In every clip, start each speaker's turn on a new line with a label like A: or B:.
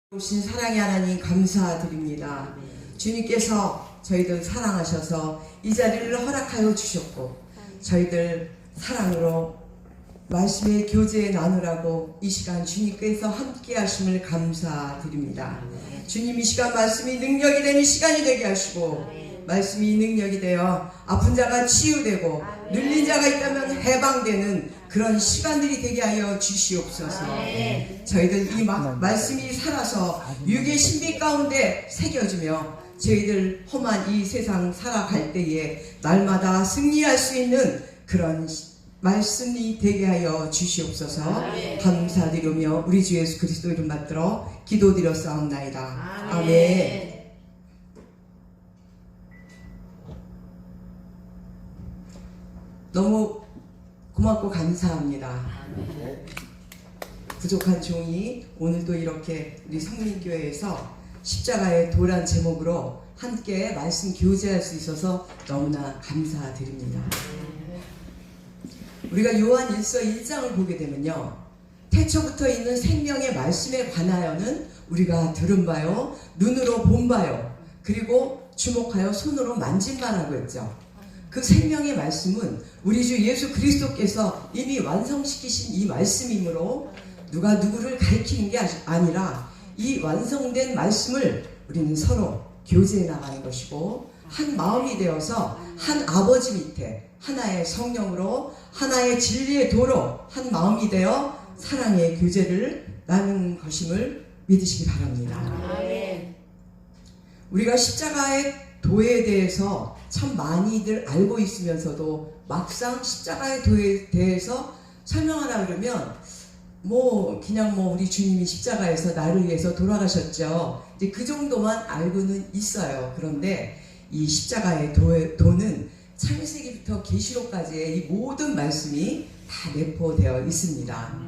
A: 오신 사랑의 하나님 감사드립니다. 주님께서 저희들 사랑하셔서 이 자리를 허락하여 주셨고 저희들 사랑으로 말씀의 교제 나누라고 이 시간 주님께서 함께 하심을 감사드립니다. 주님 이 시간 말씀이 능력이 되는 시간이 되게 하시고 말씀이 능력이 되어 아픈 자가 치유되고 눌린 자가 있다면 해방되는 그런 시간들이 되게 하여 주시옵소서. 저희들 이 말씀이 살아서 육의 신비 가운데 새겨주며 저희들 험한 이 세상 살아갈 때에 날마다 승리할 수 있는 그런 말씀이 되게 하여 주시옵소서. 감사드리며 우리 주 예수 그리스도 이름 받들어 기도드렸사옵나이다. 아멘. 너무 고맙고 감사합니다. 부족한 종이 오늘도 이렇게 우리 성민교회에서 십자가의 도란 제목으로 함께 말씀 교제할 수 있어서 너무나 감사드립니다. 우리가 요한 1서 1장을 보게 되면요, 태초부터 있는 생명의 말씀에 관하여는 우리가 들은 바요, 눈으로 본 바요, 그리고 주목하여 손으로 만진 바라고 했죠. 그 생명의 말씀은 우리 주 예수 그리스도께서 이미 완성시키신 이 말씀이므로 누가 누구를 가리키는 게 아니라 이 완성된 말씀을 우리는 서로 교제해 나가는 것이고, 한 마음이 되어서 한 아버지 밑에 하나의 성령으로 하나의 진리의 도로 한 마음이 되어 사랑의 교제를 나누는 것임을 믿으시기 바랍니다. 우리가 십자가의 도에 대해서 참 많이들 알고 있으면서도 막상 십자가의 도에 대해서 설명하라 그러면 그냥 우리 주님이 십자가에서 나를 위해서 돌아가셨죠. 이제 그 정도만 알고는 있어요. 그런데 이 십자가의 도는 창세기부터 계시록까지의 이 모든 말씀이 다 내포되어 있습니다.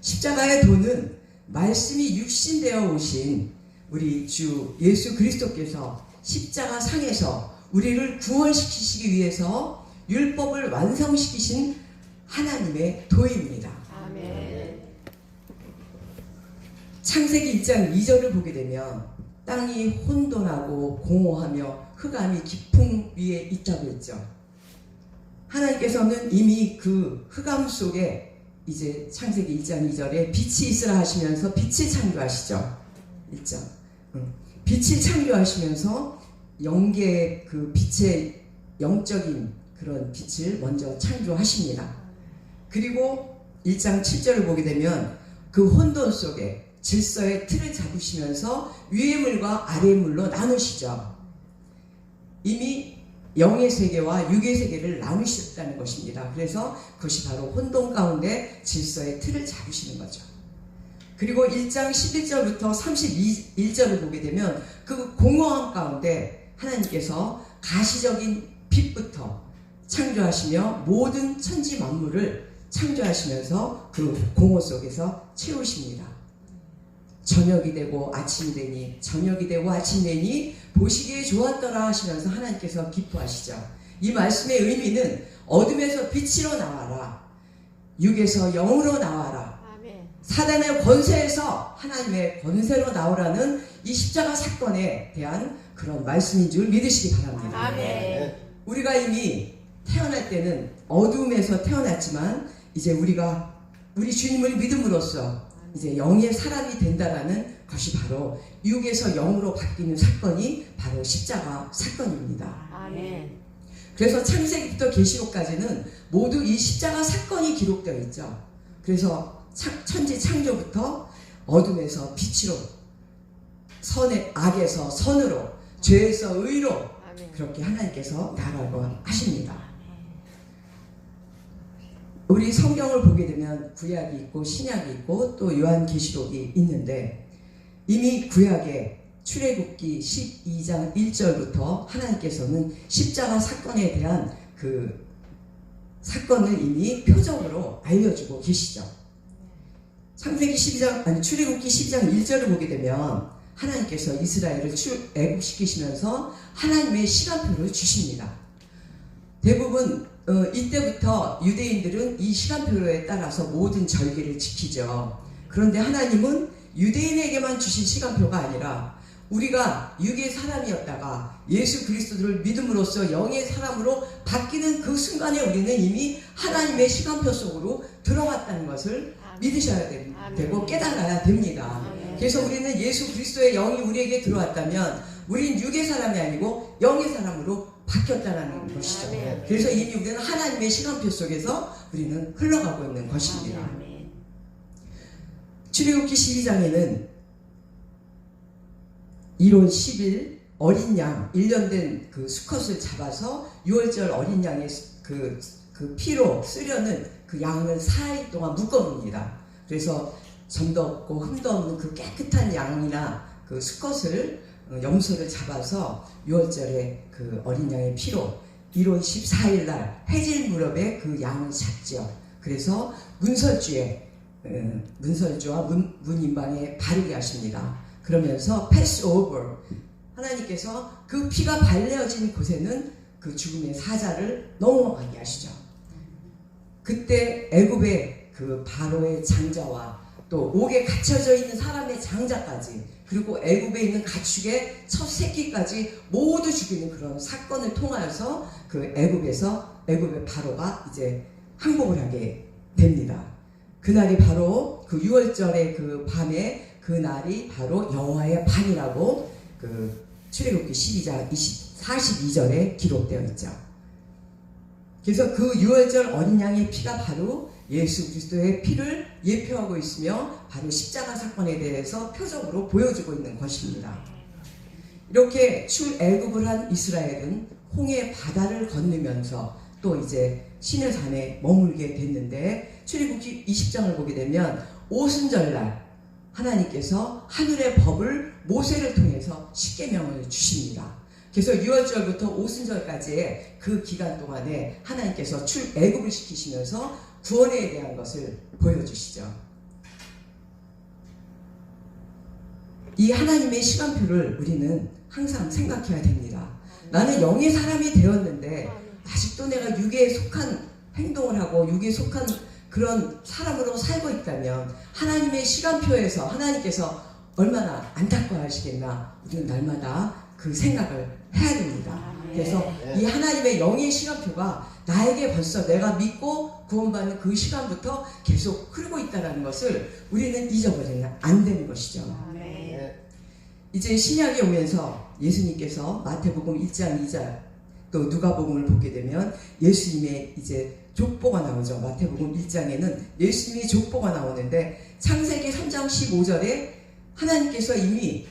A: 십자가의 도는 말씀이 육신되어 오신 우리 주 예수 그리스도께서 십자가 상에서 우리를 구원시키시기 위해서 율법을 완성시키신 하나님의 도입니다. 창세기 1장 2절을 보게 되면 땅이 혼돈하고 공허하며 흑암이 깊음 위에 있다고 했죠. 하나님께서는 이미 그 흑암 속에 이제 창세기 1장 2절에 빛이 있으라 하시면서 빛을 창조하시죠. 1장. 빛을 창조하시면서 영계의 그 빛의 영적인 그런 빛을 먼저 창조하십니다. 그리고 1장 7절을 보게 되면 그 혼돈 속에 질서의 틀을 잡으시면서 위의 물과 아래의 물로 나누시죠. 이미 영의 세계와 육의 세계를 나누셨다는 것입니다. 그래서 그것이 바로 혼돈 가운데 질서의 틀을 잡으시는 거죠. 그리고 1장 11절부터 31절을 보게 되면 그 공허함 가운데 하나님께서 가시적인 빛부터 창조하시며 모든 천지 만물을 창조하시면서 그 공허 속에서 채우십니다. 저녁이 되고 아침이 되니 저녁이 되고 아침이 되니 보시기에 좋았더라 하시면서 하나님께서 기뻐하시죠. 이 말씀의 의미는 어둠에서 빛으로 나와라, 육에서 영으로 나와라, 사단의 권세에서 하나님의 권세로 나오라는 이 십자가 사건에 대한 그런 말씀인 줄 믿으시기 바랍니다.
B: 아멘.
A: 우리가 이미 태어날 때는 어둠에서 태어났지만 이제 우리가 우리 주님을 믿음으로써 이제 영의 사람이 된다라는 것이 바로 육에서 영으로 바뀌는 사건이 바로 십자가 사건입니다.
B: 아멘.
A: 그래서 창세기부터 계시록까지는 모두 이 십자가 사건이 기록되어 있죠. 그래서 천지 창조부터 어둠에서 빛으로, 악에서 선으로, 죄에서 의로, 그렇게 하나님께서 나라고 하십니다. 우리 성경을 보게 되면 구약이 있고 신약이 있고 또 요한계시록이 있는데, 이미 구약에 출애굽기 12장 1절부터 하나님께서는 십자가 사건에 대한 그 사건을 이미 표적으로 알려주고 계시죠. 출애굽기 12장 1절을 보게 되면 하나님께서 이스라엘을 애국시키시면서 하나님의 시간표를 주십니다. 대부분 이때부터 유대인들은 이 시간표에 따라서 모든 절기를 지키죠. 그런데 하나님은 유대인에게만 주신 시간표가 아니라 우리가 육의 사람이었다가 예수 그리스도를 믿음으로써 영의 사람으로 바뀌는 그 순간에 우리는 이미 하나님의 시간표 속으로 들어갔다는 것을 믿으셔야 되고 깨달아야 됩니다. 그래서 우리는 예수 그리스도의 영이 우리에게 들어왔다면 우리는 육의 사람이 아니고 영의 사람으로 바뀌었다는 것이죠. 그래서 이미 우리는 하나님의 시간표 속에서 우리는 흘러가고 있는 것입니다. 출애굽기 12장에는 1월 10일 어린 양 1년 된 그 수컷을 잡아서 6월절 어린 양의 그 피로 쓰려는 그 양을 4일 동안 묶어놓습니다. 그래서 점도 없고 흠도 없는 그 깨끗한 양이나 그 수컷을 염소를 잡아서 6월절에 그 어린 양의 피로 1월 14일 날 해질 무렵에 그 양을 잡죠. 그래서 문설주와 문인방에 바르게 하십니다. 그러면서 패스오버, 하나님께서 그 피가 발려진 곳에는 그 죽음의 사자를 넘어가게 하시죠. 그때 애굽의 그 바로의 장자와 또 옥에 갇혀져 있는 사람의 장자까지, 그리고 애굽에 있는 가축의 첫 새끼까지 모두 죽이는 그런 사건을 통하여서 그 애굽의 바로가 이제 항복을 하게 됩니다. 그날이 바로 그 6월절의 그 밤에, 그날이 바로 여호와의 밤이라고 그 출애굽기 12장 42절에 기록되어 있죠. 그래서 그 6월절 어린 양의 피가 바로 예수 그리스도의 피를 예표하고 있으며 바로 십자가 사건에 대해서 표적으로 보여주고 있는 것입니다. 이렇게 출애굽을 한 이스라엘은 홍해 바다를 건너면서 또 이제 시내산에 머물게 됐는데, 출애굽기 20장을 보게 되면 오순절날 하나님께서 하늘의 법을 모세를 통해서 십계명을 주십니다. 그래서 6월절부터 오순절까지의 그 기간 동안에 하나님께서 출애굽을 시키시면서 구원에 대한 것을 보여주시죠. 이 하나님의 시간표를 우리는 항상 생각해야 됩니다. 나는 영의 사람이 되었는데 아직도 내가 육에 속한 행동을 하고 육에 속한 그런 사람으로 살고 있다면 하나님의 시간표에서 하나님께서 얼마나 안타까워하시겠나, 우리는 날마다 그 생각을 해야 됩니다. 그래서 이 하나님의 영의 시간표가 나에게 벌써 내가 믿고 구원받는 그 시간부터 계속 흐르고 있다는 것을 우리는 잊어버리면 안 되는 것이죠. 이제 신약이 오면서 예수님께서 마태복음 1장 2절 또 누가복음을 보게 되면 예수님의 이제 족보가 나오죠. 마태복음 1장에는 예수님의 족보가 나오는데 창세기 3장 15절에 하나님께서 이미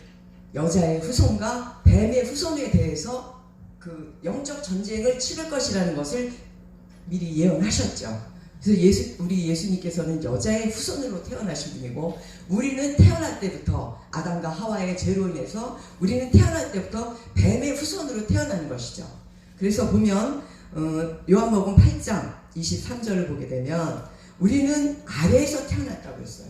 A: 여자의 후손과 뱀의 후손에 대해서 그 영적 전쟁을 치를 것이라는 것을 미리 예언하셨죠. 그래서 우리 예수님께서는 여자의 후손으로 태어나신 분이고, 우리는 태어날 때부터 아담과 하와의 죄로 인해서 우리는 태어날 때부터 뱀의 후손으로 태어나는 것이죠. 그래서 보면 요한복음 8장 23절을 보게 되면 우리는 아래에서 태어났다고 했어요.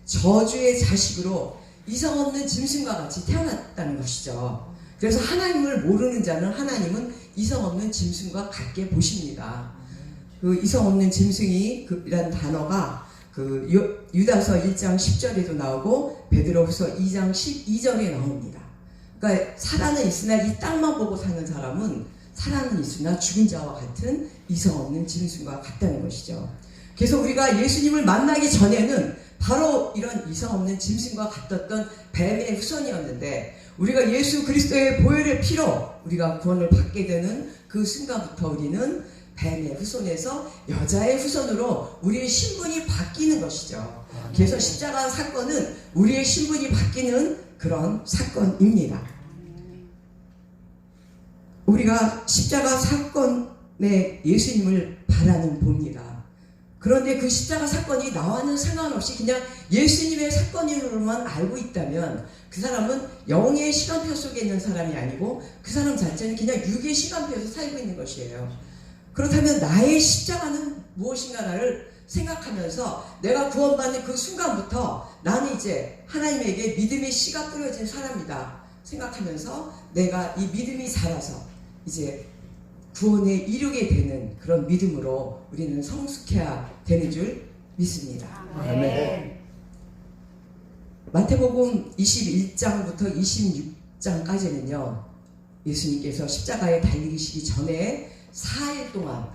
A: 저주의 자식으로 이성 없는 짐승과 같이 태어났다는 것이죠. 그래서 하나님을 모르는 자는 하나님은 이성 없는 짐승과 같게 보십니다. 그 이성 없는 짐승이라는 단어가 그 유다서 1장 10절에도 나오고 베드로후서 2장 12절에 나옵니다. 그러니까 살아는 있으나 이 땅만 보고 사는 사람은 살아는 있으나 죽은 자와 같은 이성 없는 짐승과 같다는 것이죠. 그래서 우리가 예수님을 만나기 전에는 바로 이런 이성 없는 짐승과 같았던 뱀의 후손이었는데, 우리가 예수 그리스도의 보혈의 피로 우리가 구원을 받게 되는 그 순간부터 우리는 뱀의 후손에서 여자의 후손으로 우리의 신분이 바뀌는 것이죠. 그래서 십자가 사건은 우리의 신분이 바뀌는 그런 사건입니다. 우리가 십자가 사건에 예수님을 바라는 봅니다. 그런데 그 십자가 사건이 나와는 상관없이 그냥 예수님의 사건으로만 알고 있다면 그 사람은 영의 시간표 속에 있는 사람이 아니고 그 사람 자체는 그냥 육의 시간표에서 살고 있는 것이에요. 그렇다면 나의 십자가는 무엇인가를 생각하면서 내가 구원받는 그 순간부터 나는 이제 하나님에게 믿음의 씨가 뿌려진 사람이다 생각하면서 내가 이 믿음이 자라서 이제 구원에 이르게 되는 그런 믿음으로 우리는 성숙해야 되는 줄 믿습니다.
B: 아멘.
A: 마태복음 21장부터 26장까지는요, 예수님께서 십자가에 달리시기 전에 4일 동안,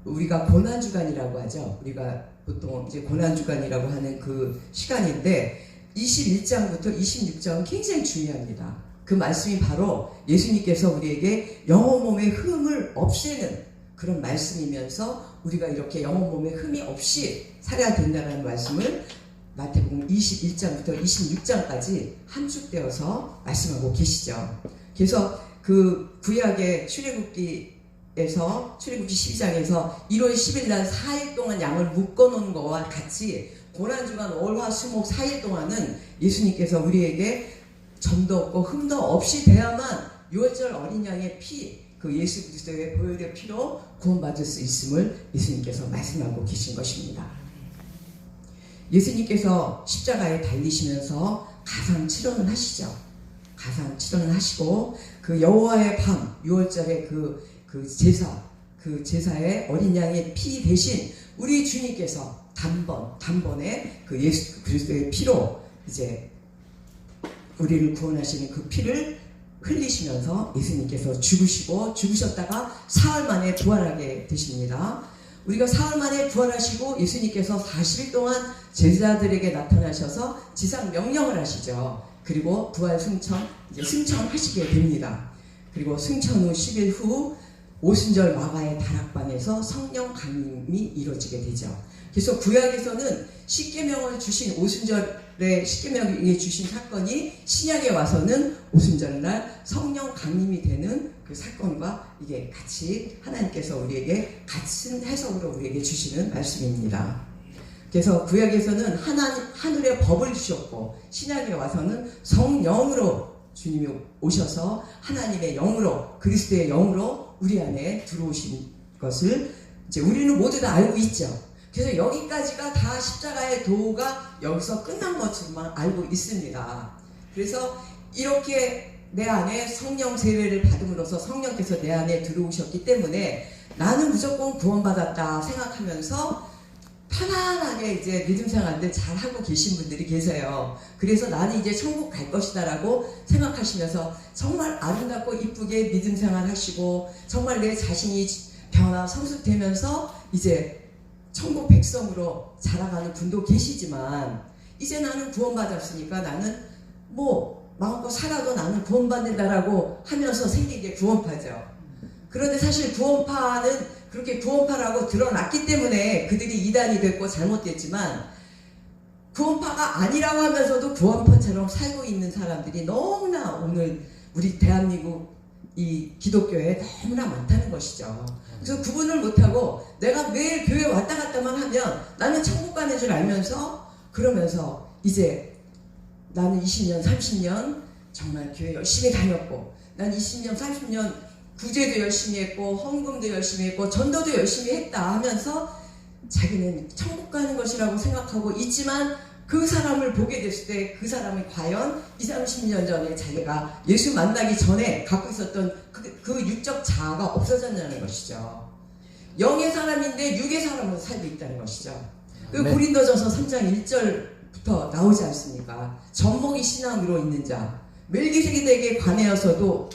A: 우리가 고난주간이라고 하죠. 우리가 보통 이제 고난주간이라고 하는 그 시간인데 21장부터 26장은 굉장히 중요합니다. 그 말씀이 바로 예수님께서 우리에게 영혼 몸의 흠을 없애는 그런 말씀이면서 우리가 이렇게 영혼 몸의 흠이 없이 살아야 된다는 말씀을 마태복음 21장부터 26장까지 함축되어서 말씀하고 계시죠. 그래서 그 구약의 출애굽기에서 출애굽기 12장에서 1월 10일 날 4일 동안 양을 묶어놓은 것과 같이 고난주간 월화수목 4일 동안은 예수님께서 우리에게 점도 없고 흠도 없이 돼야만 유월절 어린 양의 피, 그 예수 그리스도의 보혈의 피로 구원받을 수 있음을 예수님께서 말씀하고 계신 것입니다. 예수님께서 십자가에 달리시면서 가상 칠언을 하시죠. 가상 칠언을 하시고 그 여호와의 밤, 유월절의 그 제사의 어린 양의 피 대신 우리 주님께서 단번에 그 예수 그리스도의 피로 이제 우리를 구원하시는 그 피를 흘리시면서 예수님께서 죽으셨다가 사흘 만에 부활하게 되십니다. 우리가 사흘 만에 부활하시고 예수님께서 40일 동안 제자들에게 나타나셔서 지상 명령을 하시죠. 그리고 부활 승천하시게 됩니다. 그리고 승천 후 10일 후 오순절 마가의 다락방에서 성령 강림이 이루어지게 되죠. 그래서 구약에서는 십계명을 주신 오순절에 십계명에 주신 사건이 신약에 와서는 오순절날 성령 강림이 되는 그 사건과 이게 같이 하나님께서 우리에게 같은 해석으로 우리에게 주시는 말씀입니다. 그래서 구약에서는 하늘의 법을 주셨고 신약에 와서는 성령으로 주님이 오셔서 하나님의 영으로 그리스도의 영으로 우리 안에 들어오신 것을 이제 우리는 모두 다 알고 있죠. 그래서 여기까지가 다 십자가의 도가 여기서 끝난 것으로만 알고 있습니다. 그래서 이렇게 내 안에 성령 세례를 받음으로써 성령께서 내 안에 들어오셨기 때문에 나는 무조건 구원받았다 생각하면서 편안하게 이제 믿음 생활들 잘 하고 계신 분들이 계세요. 그래서 나는 이제 천국 갈 것이다라고 생각하시면서 정말 아름답고 이쁘게 믿음 생활 하시고 정말 내 자신이 성숙되면서 이제 천국 백성으로 자라가는 분도 계시지만 이제 나는 구원받았으니까 나는 뭐 마음껏 살아도 나는 구원받는다라고 하면서 생긴 게 구원파죠. 그런데 사실 구원파는 그렇게 구원파라고 드러났기 때문에 그들이 이단이 됐고 잘못됐지만 구원파가 아니라고 하면서도 구원파처럼 살고 있는 사람들이 너무나 오늘 우리 대한민국 이 기독교에 너무나 많다는 것이죠. 그래서 구분을 못하고 내가 매일 교회 왔다 갔다만 하면 나는 천국 가는 줄 알면서 그러면서 이제 나는 20년 30년 정말 교회 열심히 다녔고 난 20년 30년 구제도 열심히 했고 헌금도 열심히 했고 전도도 열심히 했다 하면서 자기는 천국 가는 것이라고 생각하고 있지만 그 사람을 보게 됐을 때 그 사람이 과연 20, 30년 전에 자기가 예수 만나기 전에 갖고 있었던 그 육적 자아가 없어졌냐는 것이죠. 영의 사람인데 육의 사람으로 살고 있다는 것이죠. 그 고린도전서 3장 1절부터 나오지 않습니까? 젖먹이 신앙으로 있는 자, 멜기세덱에 관하여서도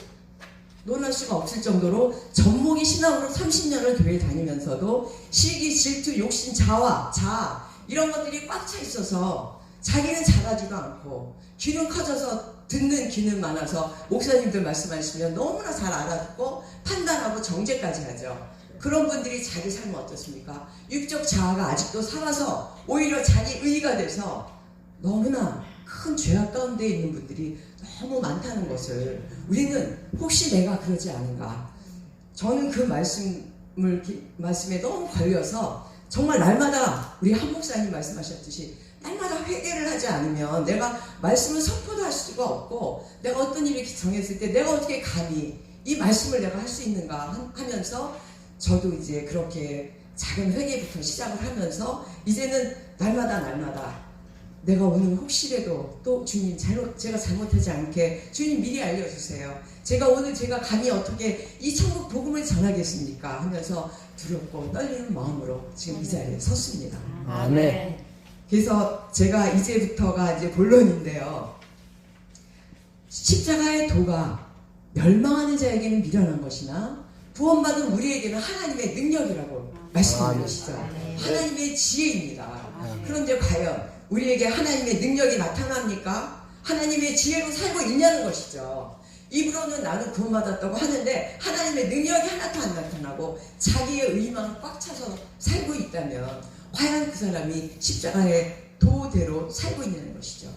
A: 논할 수가 없을 정도로 젖먹이 신앙으로 30년을 교회 다니면서도 시기, 질투, 욕심, 자아 이런 것들이 꽉 차 있어서 자기는 잘하지도 않고 귀는 커져서 듣는 귀는 많아서 목사님들 말씀하시면 너무나 잘 알아듣고 판단하고 정죄까지 하죠. 그런 분들이 자기 삶은 어떻습니까? 육적 자아가 아직도 살아서 오히려 자기 의가 돼서 너무나 큰 죄악 가운데 있는 분들이 너무 많다는 것을 우리는 혹시 내가 그러지 않은가? 저는 그 말씀에 너무 걸려서 정말 날마다 우리 한 목사님 말씀하셨듯이 날마다 회개를 하지 않으면 내가 말씀을 선포도 할 수가 없고 내가 어떤 일을 정했을 때 내가 어떻게 감히 이 말씀을 내가 할 수 있는가 하면서 저도 이제 그렇게 작은 회개부터 시작을 하면서 이제는 날마다 내가 오늘 혹시라도 또 주님 제가 잘못하지 않게 주님 미리 알려주세요. 제가 감히 어떻게 이 천국 복음을 전하겠습니까? 하면서 두렵고 떨리는 마음으로 지금 이 자리에 섰습니다.
B: 아멘.
A: 그래서 제가 이제부터가 이제 본론인데요. 십자가의 도가 멸망하는 자에게는 미련한 것이나 구원받은 우리에게는 하나님의 능력이라고 말씀하는 것이죠. 하나님의 지혜입니다. 그런데 과연 우리에게 하나님의 능력이 나타납니까? 하나님의 지혜로 살고 있냐는 것이죠. 입으로는 나는 구원받았다고 하는데 하나님의 능력이 하나도 안 나타나고 자기의 의만 꽉 차서 살고 있다면 과연 그 사람이 십자가의 도대로 살고 있냐는 것이죠.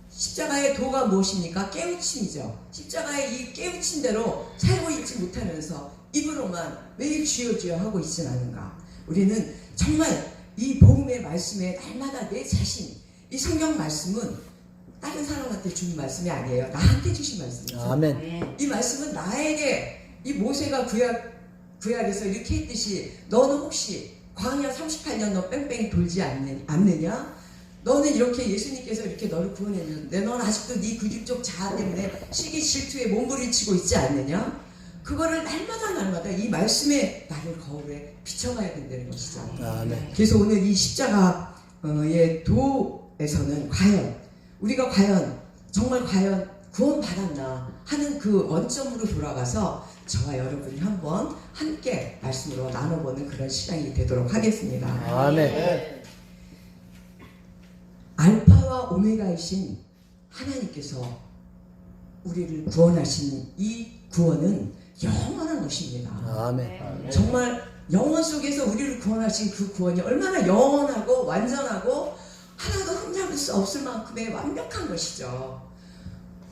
A: 십자가의 도가 무엇입니까? 깨우침이죠. 십자가의 이 깨우침대로 살고 있지 못하면서 입으로만 매일 주여 주여 하고 있지는 않은가. 우리는 정말 이 복음의 말씀에 날마다 내 자신, 이 성경 말씀은 다른 사람한테 주는 말씀이 아니에요. 나한테 주신 말씀이죠.
B: 아멘.
A: 이 말씀은 나에게, 이 모세가 구약에서 이렇게 했듯이 너는 혹시 광야 38년 너 뺑뺑이 돌지 않느냐? 너는 이렇게 예수님께서 이렇게 너를 구원했는데 너는 아직도 네 근육적 자아 때문에 시기 질투에 몸부림치고 있지 않느냐? 그거를 날마다 이 말씀에 나를 거울에 비춰가야 된다는 것이죠.
B: 아멘.
A: 그래서 오늘 이 십자가의 도에서는 우리가 정말 과연 구원받았나 하는 그 원점으로 돌아가서 저와 여러분이 한번 함께 말씀으로 나눠보는 그런 시간이 되도록 하겠습니다.
B: 아멘.
A: 알파와 오메가이신 하나님께서 우리를 구원하신 이 구원은 영원한 것입니다.
B: 아멘.
A: 정말 영원 속에서 우리를 구원하신 그 구원이 얼마나 영원하고 완전하고 하나도 흠잡을 수 없을 만큼의 완벽한 것이죠.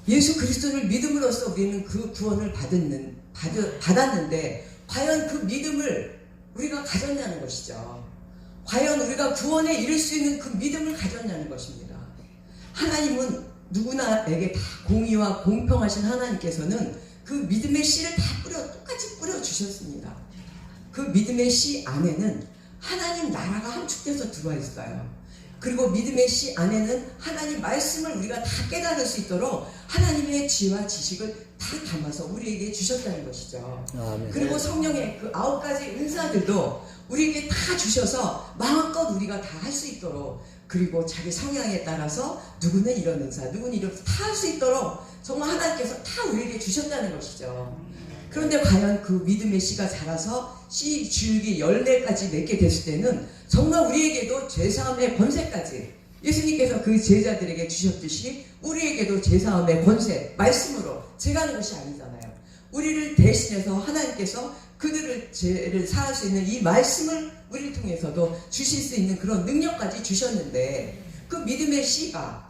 A: 예수 그리스도를 믿음으로써 우리는 그 구원을 받았는데 과연 그 믿음을 우리가 가졌냐는 것이죠. 과연 우리가 구원에 이를 수 있는 그 믿음을 가졌냐는 것입니다. 하나님은 누구나에게 다 공의와 공평하신 하나님께서는 그 믿음의 씨를 다 똑같이 뿌려주셨습니다. 그 믿음의 씨 안에는 하나님 나라가 함축돼서 들어와 있어요. 그리고 믿음의 씨 안에는 하나님 말씀을 우리가 다 깨달을 수 있도록 하나님의 지혜와 지식을 다 담아서 우리에게 주셨다는 것이죠.
B: 아멘.
A: 그리고 성령의 그 9가지 은사들도 우리에게 다 주셔서 마음껏 우리가 다 할 수 있도록, 그리고 자기 성향에 따라서 누구는 이런 은사, 누구는 이런 다 할 수 있도록 정말 하나님께서 다 우리에게 주셨다는 것이죠. 그런데 과연 그 믿음의 씨가 자라서 씨, 줄기, 열매까지 맺게 됐을 때는 정말 우리에게도 죄사함의 권세까지 예수님께서 그 제자들에게 주셨듯이 우리에게도 죄사함의 권세, 말씀으로 제가는 것이 아니잖아요. 우리를 대신해서 하나님께서 그들을 죄를 사할 수 있는 이 말씀을 우리를 통해서도 주실 수 있는 그런 능력까지 주셨는데, 그 믿음의 씨가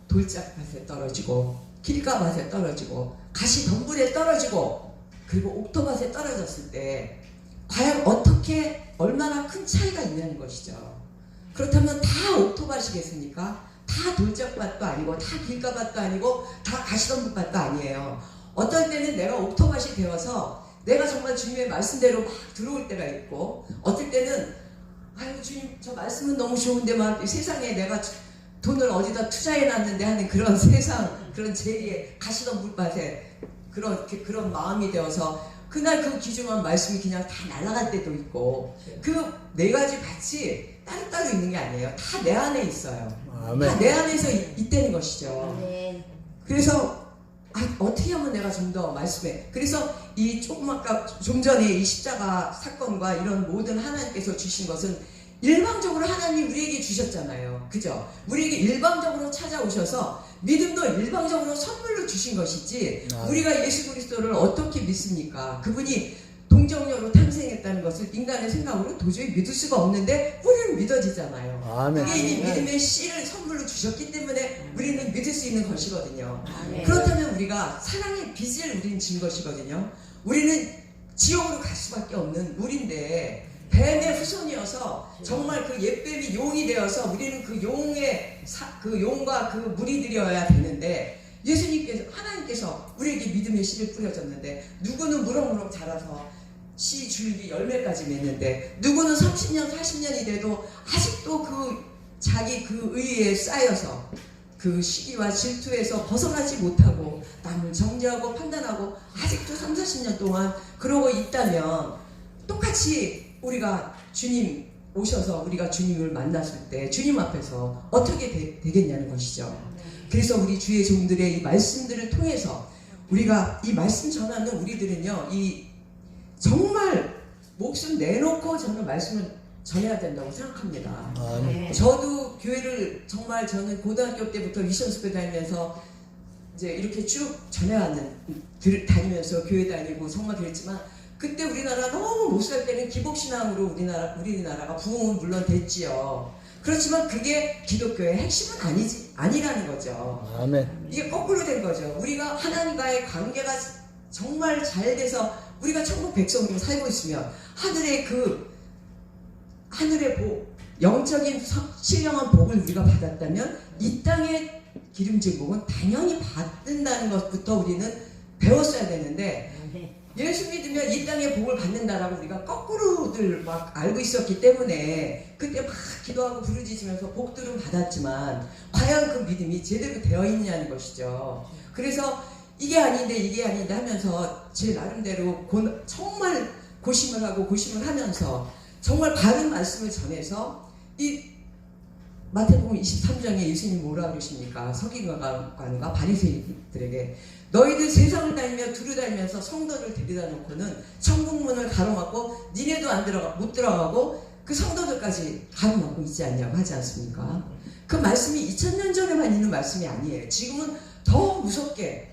A: 돌짝밭에 떨어지고 길가밭에 떨어지고 가시덤불에 떨어지고 그리고 옥토밭에 떨어졌을 때 과연 어떻게 얼마나 큰 차이가 있냐는 것이죠. 그렇다면 다 옥토밭이겠습니까? 다 돌짝밭도 아니고 다 길가밭도 아니고 다 가시덤불밭도 아니에요. 어떨 때는 내가 옥토밭이 되어서 내가 정말 주님의 말씀대로 막 들어올 때가 있고, 어떨 때는 아유 주님 저 말씀은 너무 좋은데 막 세상에 내가 돈을 어디다 투자해놨는데 하는 그런 세상, 그런 재리에 가시덤불밭에 그런 마음이 되어서 그날 그 귀중한 말씀이 그냥 다 날아갈 때도 있고, 그 네 가지 밭이 따로따로 있는 게 아니에요. 다 내 안에 있어요.
B: 아멘.
A: 다 내 안에서 있다는 것이죠. 그래서 어떻게 하면 내가 좀 더 말씀에, 그래서 이 좀 전에 이 십자가 사건과 이런 모든 하나님께서 주신 것은 일방적으로 하나님이 우리에게 주셨잖아요. 그죠? 우리에게 일방적으로 찾아오셔서 믿음도 일방적으로 선물로 주신 것이지, 우리가 예수 그리스도를 어떻게 믿습니까? 그분이 동정녀로 탄생했다는 것을 인간의 생각으로 도저히 믿을 수가 없는데 우리는 믿어지잖아요.
B: 아멘.
A: 그게 이 믿음의 씨를 선물로 주셨기 때문에 우리는 믿을 수 있는 것이거든요.
C: 아멘.
A: 그렇다면 우리가 사랑의 빚을 우리는 진 것이거든요. 우리는 지옥으로 갈 수밖에 없는 물인데 뱀의 후손이어서 정말 그 옛뱀이 용이 되어서 우리는 그 용과 그 물이 되어야 되는데, 예수님께서, 하나님께서 우리에게 믿음의 씨를 뿌려줬는데, 누구는 무럭무럭 자라서 씨, 줄기, 열매까지 맺는데, 누구는 30년, 40년이 돼도 아직도 자기 그 의에 쌓여서 그 시기와 질투에서 벗어나지 못하고 남을 정죄하고 판단하고 아직도 30, 40년 동안 그러고 있다면, 똑같이 우리가 주님 오셔서 우리가 주님을 만났을 때 주님 앞에서 어떻게 되겠냐는 것이죠. 그래서 우리 주의 종들의 이 말씀들을 통해서 우리가 이 말씀 전하는 우리들은요, 이 정말 목숨 내놓고 저는 말씀을 전해야 된다고 생각합니다.
B: 아멘.
A: 저도 교회를 정말 저는 고등학교 때부터 미션스쿨 다니면서 이제 이렇게 쭉 다니면서 교회 다니고 정말 그랬지만, 그때 우리나라 너무 못 살 때는 기복신앙으로 우리나라가 부흥은 물론 됐지요. 그렇지만 그게 기독교의 핵심은 아니라는 거죠.
B: 아멘.
A: 이게 거꾸로 된 거죠. 우리가 하나님과의 관계가 정말 잘 돼서 우리가 천국 백성으로 살고 있으면 하늘의 복, 영적인 신령한 복을 우리가 받았다면 이 땅의 기름진 복은 당연히 받는다는 것부터 우리는 배웠어야 되는데, 예수 믿으면 이 땅의 복을 받는다라고 우리가 거꾸로들 막 알고 있었기 때문에 그때 막 기도하고 부르짖으면서 복들은 받았지만 과연 그 믿음이 제대로 되어 있냐는 것이죠. 그래서 이게 아닌데 하면서 제 나름대로 정말 고심을 하면서 정말 바른 말씀을 전해서 이 마태복음 23장에 예수님이 뭐라 그러십니까? 서기관과 바리새인들에게 너희들 세상을 다니며 두루다니면서 성도를 데려다 놓고는 천국문을 가로막고 니네도 못 들어가고 그 성도들까지 가로막고 있지 않냐고 하지 않습니까? 그 말씀이 2000년 전에만 있는 말씀이 아니에요. 지금은 더 무섭게,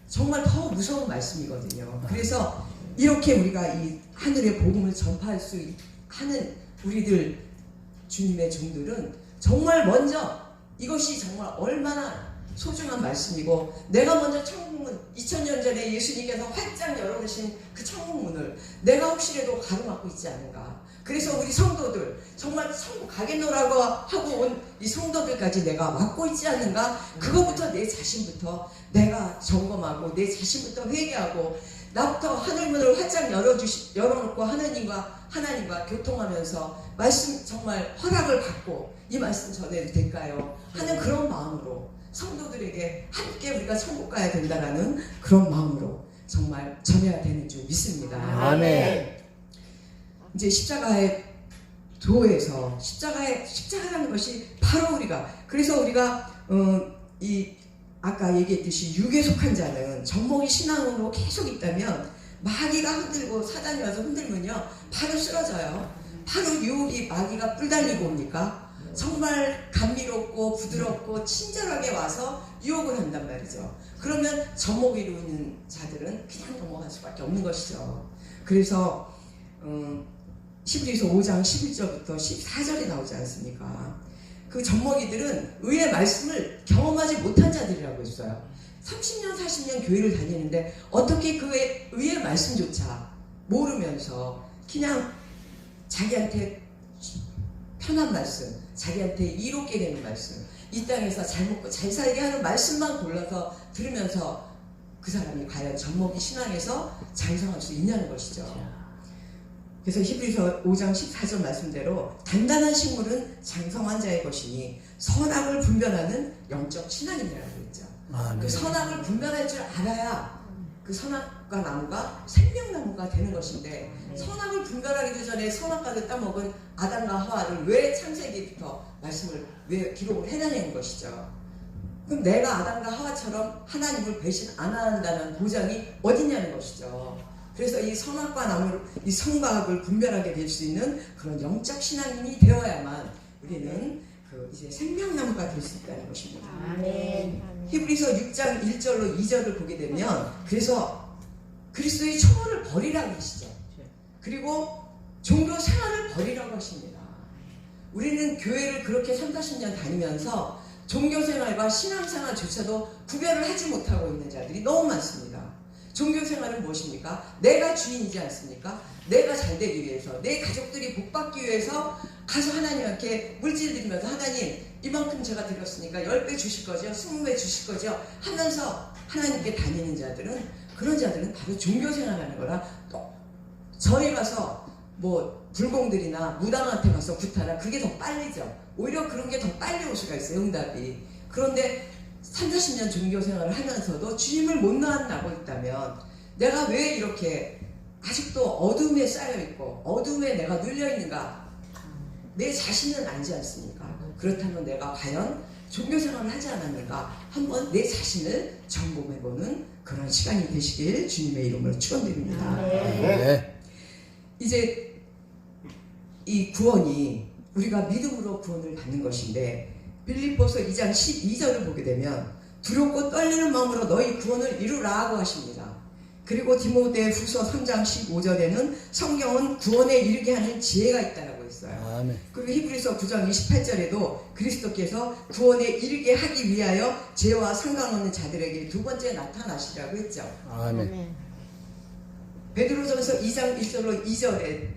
A: 정말 더 무서운 말씀이거든요. 그래서 이렇게 우리가 이 하늘의 복음을 전파할 수 하는 우리들 주님의 종들은 정말 먼저 이것이 정말 얼마나 소중한 말씀이고, 내가 먼저 천국문 2000년 전에 예수님께서 활짝 열어놓으신 그 천국문을 내가 혹시라도 가로막고 있지 않은가. 그래서 우리 성도들 정말 천국 가겠노라고 하고 온 이 성도들까지 내가 막고 있지 않은가. 그거부터 내 자신부터 내가 점검하고 내 자신부터 회개하고 나부터 하늘문을 활짝 열어놓고 하나님과 교통하면서 말씀 정말 허락을 받고 이 말씀 전해도 될까요? 하는 그런 마음으로 성도들에게 함께 우리가 천국 가야 된다라는 그런 마음으로 정말 전해야 되는 줄 믿습니다.
B: 아멘.
A: 이제 십자가의 도에서 십자가라는 것이 바로 그래서 우리가 아까 얘기했듯이 육에 속한 자는 젖먹이 신앙으로 계속 있다면 마귀가 흔들고 사단이 와서 흔들면요 바로 쓰러져요. 바로 유혹이 마귀가 뿔 달리고 옵니까? 정말 감미롭고 부드럽고 친절하게 와서 유혹을 한단 말이죠. 그러면 젖먹이로 있는 자들은 그냥 넘어갈 수밖에 없는 것이죠. 그래서 히브리서 5장 11절부터 14절이 나오지 않습니까? 그 젖먹이들은 의의 말씀을 경험하지 못한 자들이라고 했어요. 30년 40년 교회를 다니는데 어떻게 그 의의 말씀조차 모르면서 그냥 자기한테 편한 말씀, 자기한테 이롭게 되는 말씀, 이 땅에서 잘 먹고 잘 살게 하는 말씀만 골라서 들으면서 그 사람이 과연 젖먹이 신앙에서 장성할 수 있냐는 것이죠. 그래서 히브리서 5장 14절 말씀대로 단단한 식물은 장성한 자의 것이니 선악을 분별하는 영적 신앙이라고 했죠. 그 선악을 분별할 줄 알아야 그 선악과 나무가 생명나무가 되는 것인데, 선악을 분별하기도 전에 선악과를 따먹은 아담과 하와를 왜 창세기부터 말씀을 왜 기록을 해내는 것이죠. 그럼 내가 아담과 하와처럼 하나님을 배신 안 한다는 보장이 어디냐는 것이죠. 그래서 이 선악과 나무, 이 선과 악을 분별하게 될 수 있는 그런 영적 신앙인이 되어야만 우리는 이제 생명나무가 될 수 있다는 것입니다.
B: 아멘.
A: 히브리서 6장 1절로 2절을 보게 되면, 그래서 그리스도의 초월을 버리라고 하시죠. 그리고 종교 생활을 버리라고 하십니다. 우리는 교회를 그렇게 30-40년 다니면서 종교 생활과 신앙 생활조차도 구별을 하지 못하고 있는 자들이 너무 많습니다. 종교 생활은 무엇입니까? 내가 주인이지 않습니까? 내가 잘 되기 위해서, 내 가족들이 복받기 위해서 가서 하나님께 물질 드리면서, 하나님 이만큼 제가 드렸으니까 10배 주실 거죠? 20배 주실 거죠? 하면서 하나님께 다니는 자들은, 그런 자들은 바로 종교 생활하는 거라, 또 절에 가서 뭐 불공들이나 무당한테 가서 구타라, 그게 더 빨리죠. 오히려 그런 게 더 빨리 올 수가 있어요, 응답이. 그런데 30-40년 종교 생활을 하면서도 주님을 못 만나고 있다면 내가 왜 이렇게 아직도 어둠에 쌓여있고 어둠에 내가 눌려있는가? 내 자신은 알지 않습니까? 그렇다면 내가 과연 종교생활을 하지 않았는가 한번 내 자신을 점검해보는 그런 시간이 되시길 주님의 이름으로 축원드립니다.
B: 네.
A: 이제 이 구원이 우리가 믿음으로 구원을 받는 것인데 빌립보서 2장 12절을 보게 되면 두렵고 떨리는 마음으로 너희 구원을 이루라고 하십니다. 그리고 디모데후서 3장 15절에는 성경은 구원에 이르게 하는 지혜가 있다라고 했어요.
B: 아멘.
A: 그리고 히브리서 9장 28절에도 그리스도께서 구원에 이르게 하기 위하여 죄와 상관없는 자들에게 두 번째 나타나시라고 했죠.
B: 아멘.
A: 베드로전서 2장 1절로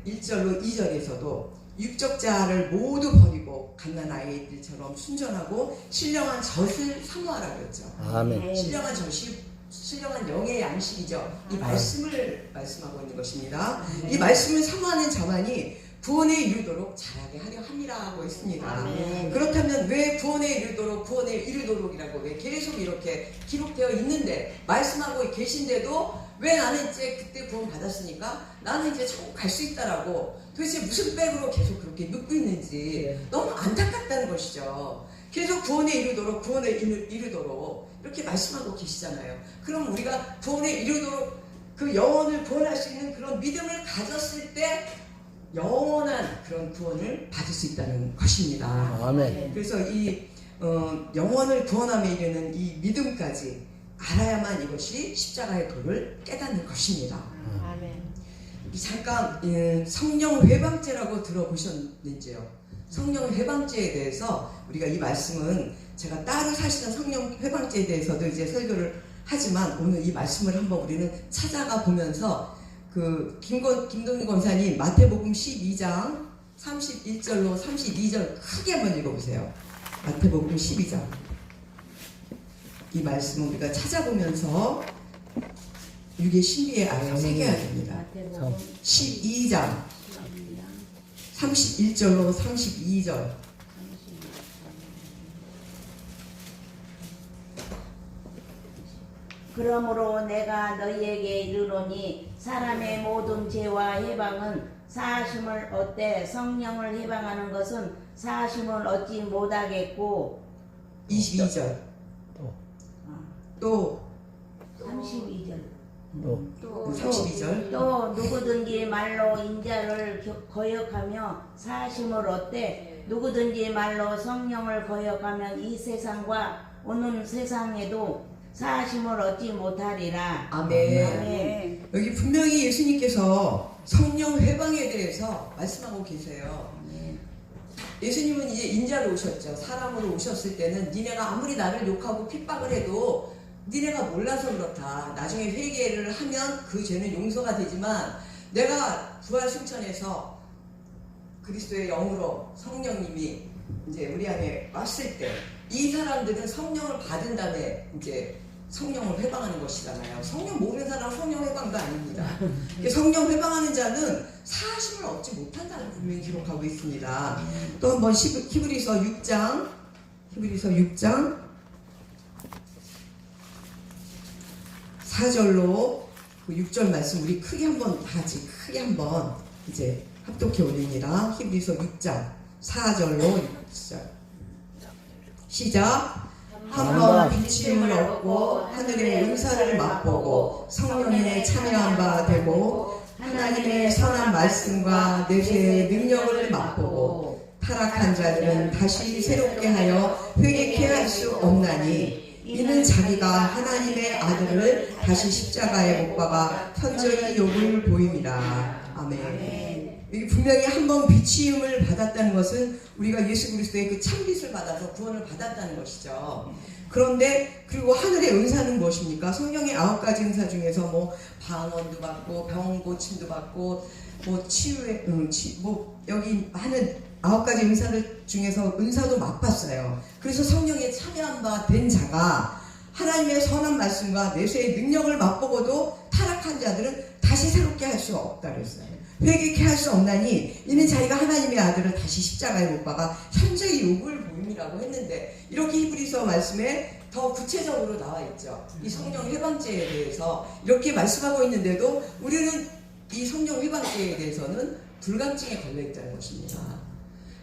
A: 2절에서도 육적 자아를 모두 버리고 갓난 아이들처럼 순전하고 신령한 젖을 사모하라고 했죠.
B: 아멘.
A: 신령한 젖이 신령한 영의 양식이죠. 이 말씀을 말씀하고 있는 것입니다. 이 말씀을 사모하는 자만이 구원에 이르도록 잘하게 하려 함이라고 했습니다.
C: 아멘.
A: 그렇다면 왜 구원에 이르도록이라고 왜 계속 이렇게 기록되어 있는데 말씀하고 계신데도 왜 나는 이제 그때 구원 받았으니까 나는 이제 천국 갈 수 있다라고 도대체 무슨 백으로 계속 그렇게 믿고 있는지 너무 안타깝다는 것이죠. 계속 구원에 이르도록 이렇게 말씀하고 계시잖아요. 그럼 우리가 구원에 이르도록 그 영혼을 구원할 수 있는 그런 믿음을 가졌을 때 영원한 그런 구원을 받을 수 있다는 것입니다.
B: 아멘.
A: 그래서 이 영혼을 구원함에 이르는 이 믿음까지 알아야만 이것이 십자가의 도를 깨닫는 것입니다.
C: 아멘.
A: 잠깐 성령 회방죄라고 들어보셨는지요? 성령 회방죄에 대해서 우리가 이 말씀은 제가 따로 사실은 성령 회방죄에 대해서도 이제 설교를 하지만 오늘 이 말씀을 한번 우리는 찾아가 보면서 그 김동희 권사님 마태복음 12장 31절로 32절 크게 한번 읽어보세요. 마태복음 12장 이 말씀을 우리가 찾아보면서 육의 신비의 알을 새겨야 됩니다. 12장 31절로 32절
C: 그러므로 내가 너희에게 이르노니 사람의 모든 죄와 해방은 사하심을 얻되 성령을 해방하는 것은 사하심을 얻지 못하겠고
A: 22절 또
C: 32절
B: 또
A: 32절
C: 또 누구든지 말로 인자를 거역하며 사하심을 얻되 누구든지 말로 성령을 거역하면 이 세상과 오는 세상에도 사하심을 얻지 못하리라.
A: 아멘.
C: 아멘.
A: 여기 분명히 예수님께서 성령 회방에 대해서 말씀하고 계세요. 예수님은 이제 인자로 오셨죠. 사람으로 오셨을 때는 니네가 아무리 나를 욕하고 핍박을 해도 니네가 몰라서 그렇다. 나중에 회개를 하면 그 죄는 용서가 되지만 내가 부활 승천해서 그리스도의 영으로 성령님이 이제 우리 안에 왔을 때 이 사람들은 성령을 받은 다음에 이제 성령을 회방하는 것이잖아요. 성령 모르는 사람은 성령 회방도 아닙니다. 성령 회방하는 자는 사하심을 얻지 못한다는 분명히 기록하고 있습니다. 또 한번 히브리서 6장 4절로 그 6절 말씀 우리 크게 한번 다 같이 크게 한번 이제 합독해 올립니다. 히브리서 6장 4절로 6절 시작. 한번 비침을 얻고 하늘의 은사를 맛보고 성령에 참여한 바 되고 하나님의 선한 말씀과 내세의 능력을 맛보고 타락한 자들은 다시 새롭게 하여 회개케 할 수 없나니 이는 자기가 하나님의 아들을 다시 십자가에 못 박아 현저히 욕을 보입니다. 아멘. 여기 분명히 한번 비치음을 받았다는 것은 우리가 예수 그리스도의 그 참빛을 받아서 구원을 받았다는 것이죠. 그런데 그리고 하늘의 은사는 무엇입니까? 성령의 9가지 은사 중에서 뭐 방언도 받고 병 고침도 받고 뭐 치유의 뭐 여기 하는 9가지 은사들 중에서 은사도 맛봤어요. 그래서 성령에 참여한 바 된 자가 하나님의 선한 말씀과 내세의 능력을 맛보고도 타락한 자들은 다시 새롭게 할 수 없다 그랬어요. 회개케 할 수 없나니 이는 자기가 하나님의 아들을 다시 십자가에 못 박아 현저히 욕을 보임이라고 했는데 이렇게 히브리서 말씀에 더 구체적으로 나와 있죠. 이 성령 회방죄에 대해서 이렇게 말씀하고 있는데도 우리는 이 성령 회방죄에 대해서는 불감증에 걸려 있다는 것입니다.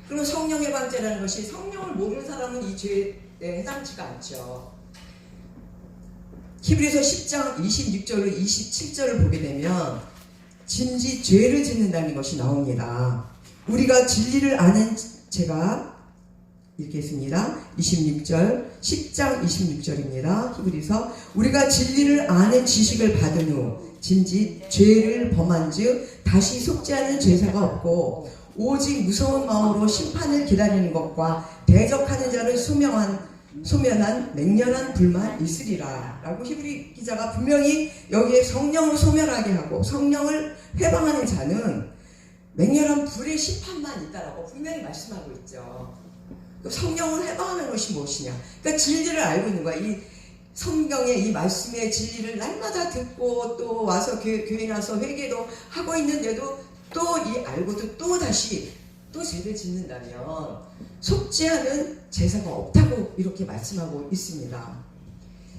A: 그럼 성령 해방죄라는 것이 성령을 모르는 사람은 이 죄에 해당치가 않죠. 히브리서 10장 26절로 27절을 보게 되면 진지 죄를 짓는다는 것이 나옵니다. 우리가 진리를 아는 제가 읽겠습니다. 26절 10장 26절입니다. 히브리서 우리가 진리를 아는 지식을 받은 후 진지 죄를 범한즉 다시 속죄하는 죄사가 없고 오직 무서운 마음으로 심판을 기다리는 것과 대적하는 자를 소멸한 맹렬한 불만 있으리라 라고 히브리 기자가 분명히 여기에 성령을 소멸하게 하고 성령을 회방하는 자는 맹렬한 불의 심판만 있다라고 분명히 말씀하고 있죠. 성령을 회방하는 것이 무엇이냐? 그러니까 진리를 알고 있는 거야. 이 성경의 이 말씀의 진리를 날마다 듣고 또 와서 교회 나서 회개도 하고 있는데도 또 이 알고도 또 다시 또 죄를 짓는다면 속죄하는 제사가 없다고 이렇게 말씀하고 있습니다.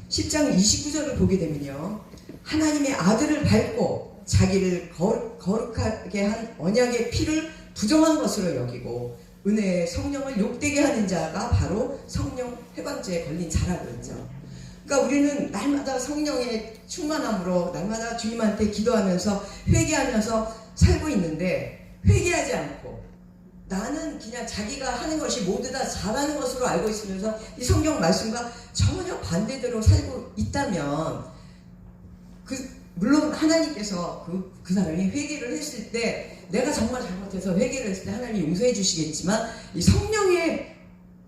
A: 10장 29절을 보게 되면요. 하나님의 아들을 밟고 자기를 거룩하게 한 언약의 피를 부정한 것으로 여기고 은혜의 성령을 욕되게 하는 자가 바로 성령 해방죄에 걸린 자라고 했죠. 그러니까 우리는 날마다 성령의 충만함으로 날마다 주님한테 기도하면서 회개하면서 살고 있는데 회개하지 않고 나는 그냥 자기가 하는 것이 모두 다 잘하는 것으로 알고 있으면서 이 성경 말씀과 전혀 반대대로 살고 있다면 물론 하나님께서 그 사람이 회개를 했을 때 내가 정말 잘못해서 회개를 했을 때 하나님이 용서해 주시겠지만 이 성령에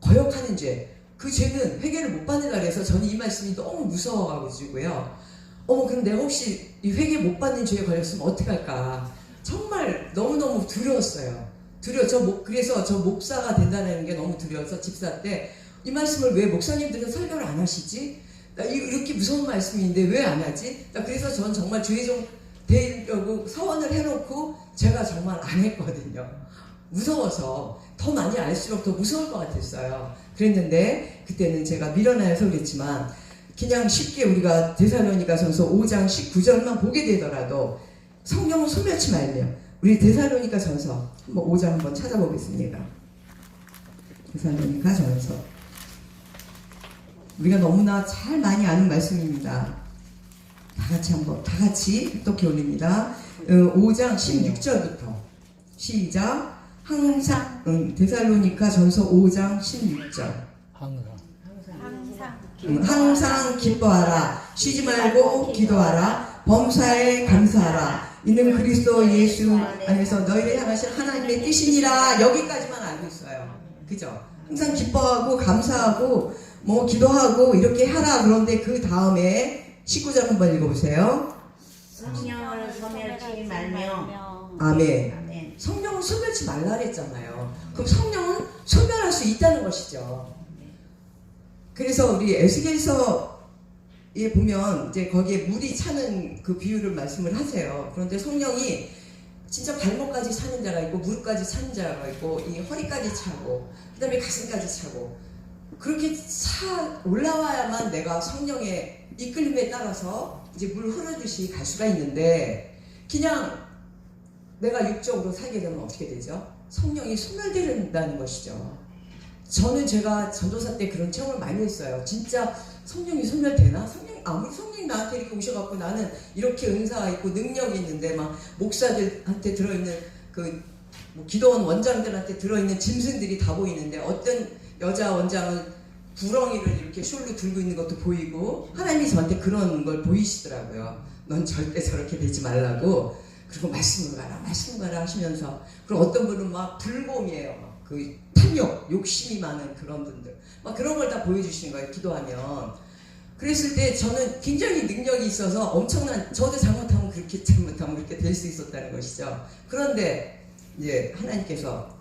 A: 거역하는 죄 그 죄는 회개를 못 받는다 그래서 저는 이 말씀이 너무 무서워가지고요. 그럼 내가 혹시 이 회개 못 받는 죄에 걸렸으면 어떡할까 정말 너무너무 두려웠어요. 그래서 저 목사가 된다는 게 너무 두려워서 집사 때 이 말씀을 왜 목사님들은 설교를 안 하시지? 나 이렇게 무서운 말씀인데 왜 안 하지? 그래서 전 정말 주의 좀 되려고 서원을 해놓고 제가 정말 안 했거든요. 무서워서 더 많이 알수록 더 무서울 것 같았어요. 그랬는데 그때는 제가 밀어나서 그랬지만 그냥 쉽게 우리가 데살로니가전서 5장 19절만 보게 되더라도 성령을 소멸치 말며 우리 데살로니가전서 5장 한번 찾아보겠습니다. 데살로니가전서 우리가 너무나 잘 많이 아는 말씀입니다. 다 같이 흡독해 올립니다. 5장 16절부터 시작. 데살로니가전서 5장 16절 항상 기뻐하라 쉬지 말고 기도하라 범사에 감사하라 이는 그리스도 예수 안에서 너희를 향하신 하나님의 뜻이니라. 여기까지만 알고 있어요. 그죠? 항상 기뻐하고 감사하고 기도하고 이렇게 하라. 그런데 그 다음에 19절 한번 읽어보세요.
C: 성령을 소멸치 말며
A: 아멘. 성령을 소멸치 말라 그랬잖아요. 그럼 성령은 소멸할 수 있다는 것이죠. 그래서 우리 에스겔서에 보면 이제 거기에 물이 차는 그 비유를 말씀을 하세요. 그런데 성령이 진짜 발목까지 차는 자가 있고 무릎까지 차는 자가 있고 이 허리까지 차고 그 다음에 가슴까지 차고 그렇게 올라와야만 내가 성령의 이끌림에 따라서 이제 물 흐르듯이 갈 수가 있는데 그냥 내가 육적으로 살게 되면 어떻게 되죠? 성령이 소멸된다는 것이죠. 저는 제가 전도사 때 그런 체험을 많이 했어요. 진짜 성령이 소멸되나? 아무리 성령이 나한테 이렇게 오셔갖고 나는 이렇게 은사가 있고 능력이 있는데 막 목사들한테 들어있는 기도원 원장들한테 들어있는 짐승들이 다 보이는데 어떤 여자 원장은 구렁이를 이렇게 숄로 들고 있는 것도 보이고 하나님이 저한테 그런 걸 보이시더라고요. 넌 절대 저렇게 되지 말라고. 그리고 말씀으로 가라 하시면서 그리고 어떤 분은 막 불곰이에요. 탐욕, 욕심이 많은 그런 분들 막 그런 걸 다 보여주시는 거예요. 기도하면. 그랬을 때 저는 굉장히 능력이 있어서 엄청난 저도 잘못하면 그렇게 될 수 있었다는 것이죠. 그런데 이제 하나님께서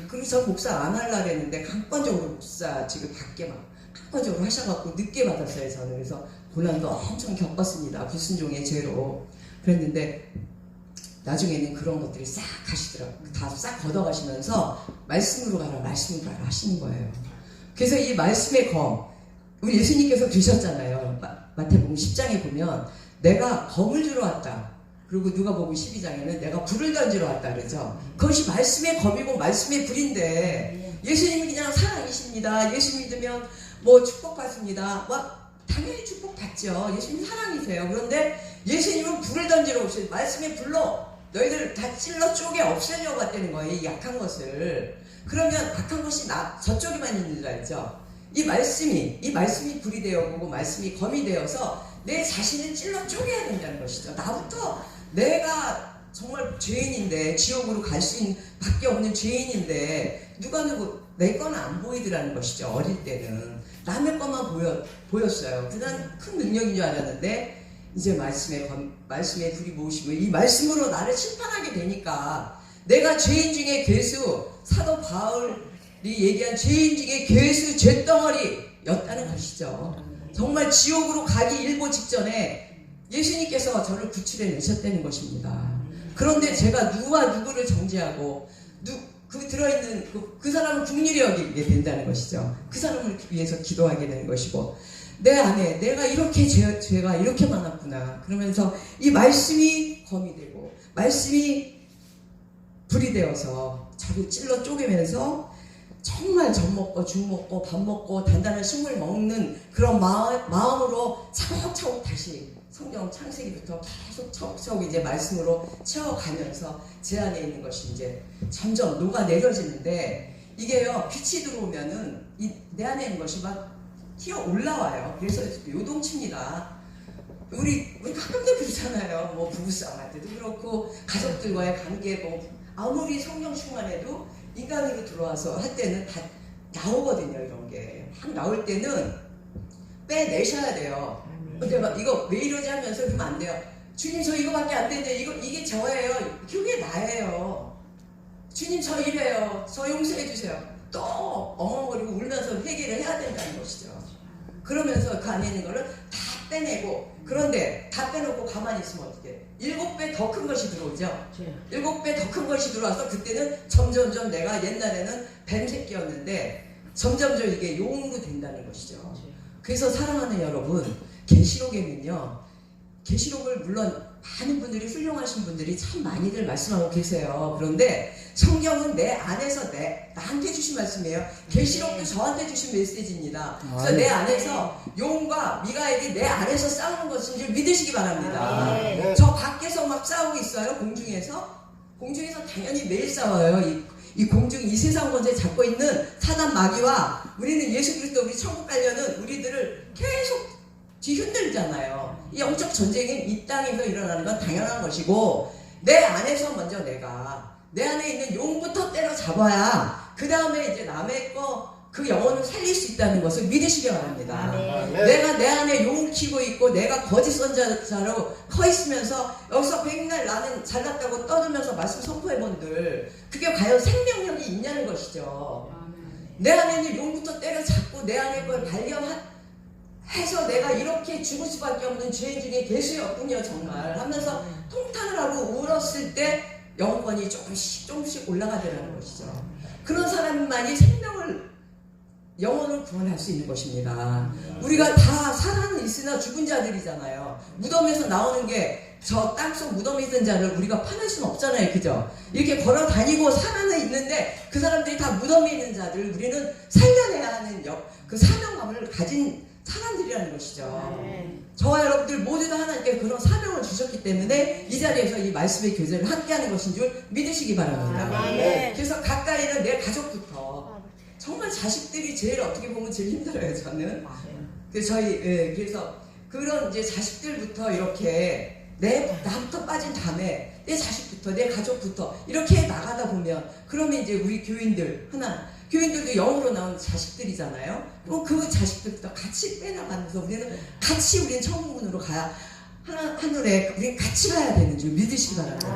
A: 그래서 목사 안 하려고 했는데 강권적으로 목사 지금 밖에 막 강권적으로 하셔갖고 늦게 받았어요. 저는 그래서 고난도 엄청 겪었습니다. 불순종의 죄로. 그랬는데 나중에는 그런 것들이 싹 가시더라고요. 다 싹 걷어가시면서 말씀으로 가라 하시는 거예요. 그래서 이 말씀의 검 우리 예수님께서 드셨잖아요. 마태복음 10장에 보면 내가 검을 주러 왔다. 그리고 누가복음 12장에는 내가 불을 던지러 왔다 그러죠. 그것이 말씀의 검이고 말씀의 불인데 예수님이 그냥 사랑이십니다. 예수 믿으면 뭐 축복받습니다. 당연히 축복받죠. 예수님 사랑이세요. 그런데 예수님은 불을 던지러 오신 말씀의 불로 너희들 다 찔러 쪼개 없애려고 왔다는 거예요. 이 약한 것을. 그러면 약한 것이 저쪽에만 있는 줄 알죠. 이 말씀이 불이 되어보고 말씀이 검이 되어서 내 자신을 찔러 쪼개야 된다는 것이죠. 나부터 내가 정말 죄인인데 지옥으로 갈 수 있는 밖에 없는 죄인인데 누구 내 거는 안 보이더라는 것이죠. 어릴 때는 남의 것만 보였어요. 그난 큰 능력인 줄 알았는데 이제 말씀의 불이 무엇이고 이 말씀으로 나를 심판하게 되니까 내가 죄인 중에 괴수, 사도 바울이 얘기한 죄인 중에 괴수 죄덩어리였다는 것이죠. 정말 지옥으로 가기 일보 직전에 예수님께서 저를 구출해 내셨다는 것입니다. 그런데 제가 누구와 누구를 정죄하고 그 들어있는 그 사람을 긍휼히 여기게 된다는 것이죠. 그 사람을 위해서 기도하게 되는 것이고 내 안에 내가 이렇게 죄가 이렇게 많았구나 그러면서 이 말씀이 검이 되고 말씀이 불이 되어서 저를 찔러 쪼개면서 정말 젖 먹고 죽 먹고 밥 먹고 단단한 식물 먹는 그런 마음으로 차곡차곡 다시 성경 창세기부터 계속 차곡차곡 이제 말씀으로 채워가면서 제 안에 있는 것이 이제 점점 녹아내려지는데 이게요 빛이 들어오면은 내 안에 있는 것이 막 튀어 올라와요. 그래서 요동칩니다. 우리 가끔도 그렇잖아요. 뭐 부부싸움 할 때도 그렇고 가족들과의 관계 뭐 아무리 성령 충만해도 인간으로 들어와서 할 때는 다 나오거든요. 이런 게 막 나올 때는 빼내셔야 돼요. 근데 막 이거 왜 이러지 하면서 그러면 안 돼요. 주님 저 이거밖에 안 되는데 이게 저예요. 그게 나예요. 주님 저 이래요. 저 용서해 주세요. 또 엉엉거리고 울면서 회개를 해야 된다는 것이죠. 그러면서 그 안에 있는 거를 다 빼내고 그런데 다 빼놓고 가만히 있으면 어떻게 7배 더 큰 것이 들어오죠. 7배 더 큰 것이 들어와서 그때는 점점점 내가 옛날에는 뱀새끼였는데 점점점 이게 용으로 된다는 것이죠. 그래서 사랑하는 여러분 계시록에는요 계시록을 물론 많은 분들이 훌륭하신 분들이 참 많이들 말씀하고 계세요. 그런데 성경은 내 안에서 나한테 주신 말씀이에요. 계시록도 저한테 주신 메시지입니다. 그래서 내 안에서 용과 미가엘이 내 안에서 싸우는 것인 줄 믿으시기 바랍니다. 저 밖에서 막 싸우고 있어요. 공중에서 당연히 매일 싸워요. 이 공중 이 세상 권세 잡고 있는 사단 마귀와 우리는 예수 그리스도 우리 천국 가려는 우리들을 계속 뒤흔들잖아요. 이 영적 전쟁은 이 땅에서 일어나는 건 당연한 것이고 내 안에서 먼저 내 안에 있는 용부터 때려잡아야 그 다음에 이제 남의 그 영혼을 살릴 수 있다는 것을 믿으시기 바랍니다. 내가 내 안에 용을 키고 있고 내가 거짓 선자로 커 있으면서 여기서 백날 나는 잘났다고 떠들면서 말씀 선포해본들 그게 과연 생명력이 있냐는 것이죠. 내 안에 있는 용부터 때려잡고 내 안에 걸 발견해서 내가 이렇게 죽을 수밖에 없는 죄인 중에 계수였군요 정말 하면서 통탄을 하고 울었을 때 영권이 조금씩 올라가더라는 것이죠. 그런 사람만이 영혼을 구원할 수 있는 것입니다. 우리가 다 살아는 있으나 죽은 자들이잖아요. 무덤에서 나오는 게 저 땅속 무덤에 있는 자를 우리가 파낼 수는 없잖아요. 그죠? 이렇게 걸어 다니고 살아는 있는데 그 사람들이 다 무덤에 있는 자들을 우리는 살려내야 하는 그 사명감을 가진 사람들이라는 것이죠. 저와 여러분들 모두 다 하나님께 그런 사명을 주셨기 때문에 이 자리에서 이 말씀의 교제를 함께하는 것인 줄 믿으시기 바랍니다. 그래서 가까이는 내 가족부터 정말 자식들이 제일 어떻게 보면 제일 힘들어요. 저는. 그래서 그래서 그런 이제 자식들부터 이렇게 나부터 빠진 다음에 내 자식부터 내 가족부터 이렇게 나가다 보면 그러면 이제 우리 교인들도 영으로 나온 자식들이잖아요. 그럼 그 자식들부터 같이 빼나가면서 우리는 천국문으로 가야 하늘에 우리는 같이 가야 되는 줄 믿으시기 바랍니다.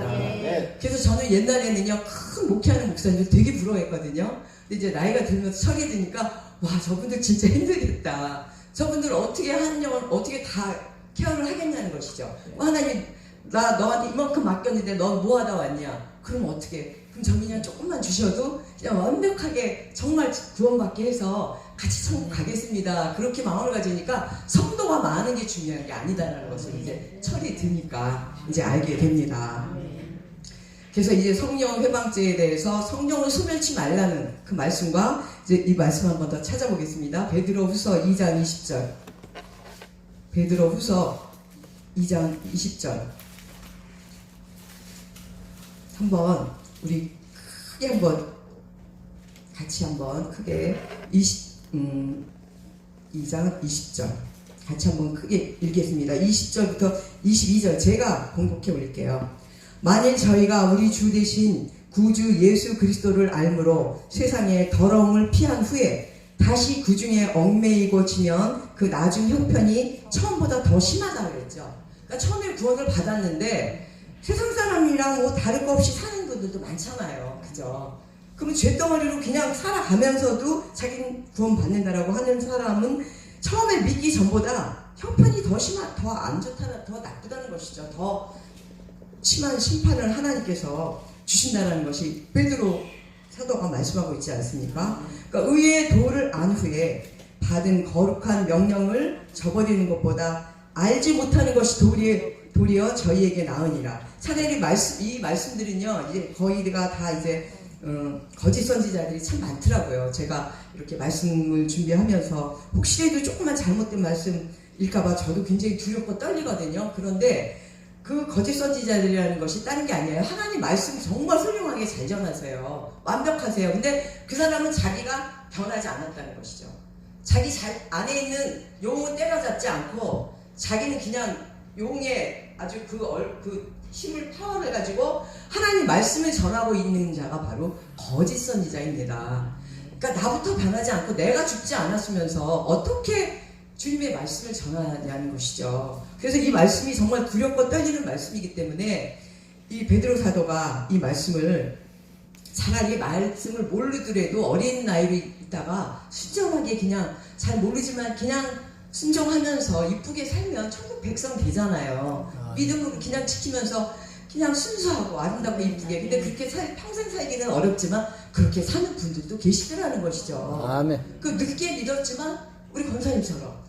A: 그래서 저는 옛날에는요 큰 목회하는 목사님들 되게 부러워했거든요. 근데 이제 나이가 들면서 철이 드니까 와 저분들 진짜 힘들겠다. 저분들 어떻게 한 영혼 어떻게 다 케어를 하겠냐는 것이죠. 하나님 나 너한테 이만큼 맡겼는데 넌 뭐 하다 왔냐? 그럼 어떻게? 그럼 저 그냥 조금만 주셔도 그냥 완벽하게 정말 구원받게 해서 같이 천국 가겠습니다. 그렇게 마음을 가지니까 성도가 많은 게 중요한 게 아니다라는 것을 이제 철이 드니까 이제 알게 됩니다. 그래서 이제 성령 회방죄에 대해서 성령을 소멸치 말라는 그 말씀과 이제 이 말씀 한번 더 찾아보겠습니다. 베드로후서 2장 20절. 베드로후서 2장 20절. 한번 우리 크게 한번 같이 한번 크게 2장 20절 같이 한번 크게 읽겠습니다. 20절부터 22절 제가 공독해 올릴게요. 만일 저희가 우리 주 대신 구주 예수 그리스도를 알므로 세상의 더러움을 피한 후에 다시 그 중에 얽매이고 지면 그 나중 형편이 처음보다 더 심하다고 그랬죠. 그러니까 처음에 구원을 받았는데 세상 사람이랑 뭐 다를 거 없이 사는 분들도 많잖아요. 그죠? 그러면 죄덩어리로 그냥 살아가면서도 자기는 구원 받는다라고 하는 사람은 처음에 믿기 전보다 형편이 더 안 좋다는, 더 나쁘다는 것이죠. 더 심한 심판을 하나님께서 주신다는 것이 베드로 사도가 말씀하고 있지 않습니까? 그러니까 의의 도를 안 후에 받은 거룩한 명령을 저버리는 것보다 알지 못하는 것이 도리어 저희에게 나으니라. 차라리 이 말씀들은요, 이제 거의가 다 이제 거짓 선지자들이 참 많더라고요. 제가 이렇게 말씀을 준비하면서 혹시라도 조금만 잘못된 말씀일까봐 저도 굉장히 두렵고 떨리거든요. 그런데 그 거짓 선지자들이라는 것이 다른 게 아니에요. 하나님 말씀 정말 훌륭하게 잘 전하세요. 완벽하세요. 근데 그 사람은 자기가 변하지 않았다는 것이죠. 자기 안에 있는 용은 때려잡지 않고 자기는 그냥 용의 아주 그 힘을 파워를 가지고 하나님 말씀을 전하고 있는 자가 바로 거짓 선지자입니다. 그러니까 나부터 변하지 않고 내가 죽지 않았으면서 어떻게 주님의 말씀을 전하냐는 것이죠. 그래서 이 말씀이 정말 두렵고 떨리는 말씀이기 때문에 이 베드로 사도가 이 말씀을 차라리 말씀을 모르더라도 어린 나이로 있다가 순전하게 그냥 잘 모르지만 그냥 순종하면서 이쁘게 살면 천국 백성 되잖아요. 믿음으로 그냥 지키면서 그냥 순수하고 아름답고 이쁘게. 근데 그렇게 평생 살기는 어렵지만 그렇게 사는 분들도 계시더라는 것이죠.
B: 아멘.
A: 그 늦게 믿었지만 우리 권사님처럼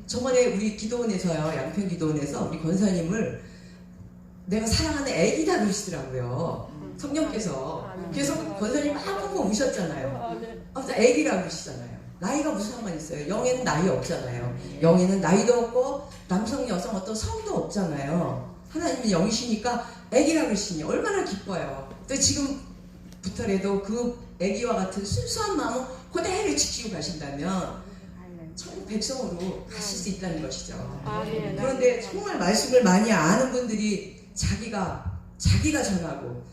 A: 저번에 우리 기도원에서요, 양평 기도원에서 우리 권사님을 내가 사랑하는 애기다 그러시더라고요. 성령께서. 그래서 권사님 막 펑펑 우셨잖아요. 애기라고 그러시잖아요. 나이가 무슨 상관 있어요? 영에는 나이 없잖아요. 영에는 나이도 없고 남성, 여성 어떤 성도 없잖아요. 하나님은 영이시니까 애기라고 그러시니 얼마나 기뻐요. 근데 지금부터라도 그 애기와 같은 순수한 마음을 그대로 지키고 가신다면 천국 백성으로 가실 수 있다는 것이죠. 그런데 정말 말씀을 많이 아는 분들이 자기가 전하고